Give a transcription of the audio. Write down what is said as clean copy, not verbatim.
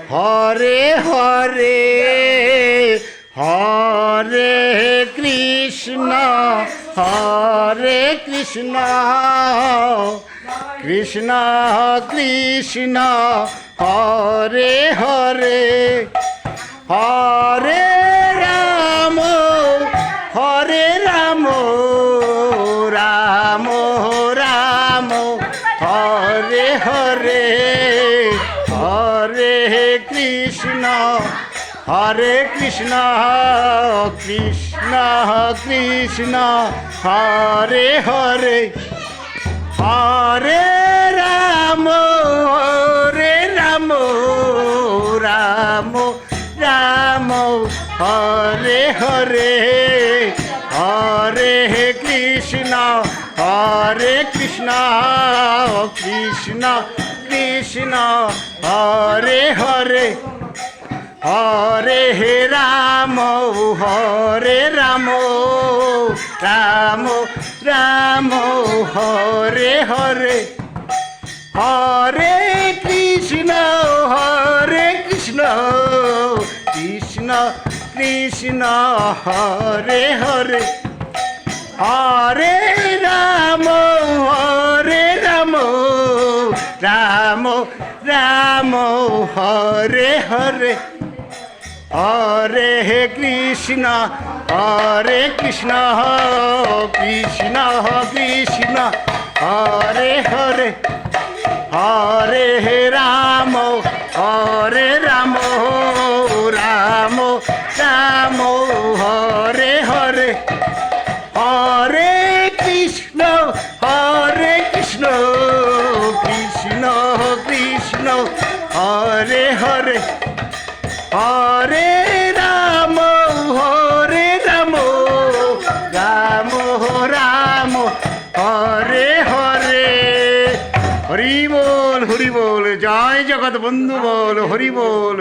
হরে হরে হরে কৃষ্ণ হরে কৃষ্ণ কৃষ্ণ কৃষ্ণ হরে হরে হরে রাম হরে রাম রাম রাম হরে হরে হরে কৃষ্ণ কৃষ্ণ কৃষ্ণ হরে হরে হরে রাম রাম রাম হরে হরে হরে কৃষ্ণ কৃষ্ণ কৃষ্ণ হরে হরে হরে রাম রাম রাম হরে হরে হরে কৃষ্ণ কৃষ্ণ কৃষ্ণ হরে হরে হরে রাম রাম রাম হরে হরে হরে কৃষ্ণ কৃষ্ণ কৃষ্ণ কৃষ্ণ হরে হরে হরে রাম রাম রাম রাম হরে হরে হরে কৃষ্ণ কৃষ্ণ কৃষ্ণ কৃষ্ণ হরে হরে হরে রাম রাম রাম রাম হরে হরে হরি বল জয় জগৎ বন্ধু বল হরি বল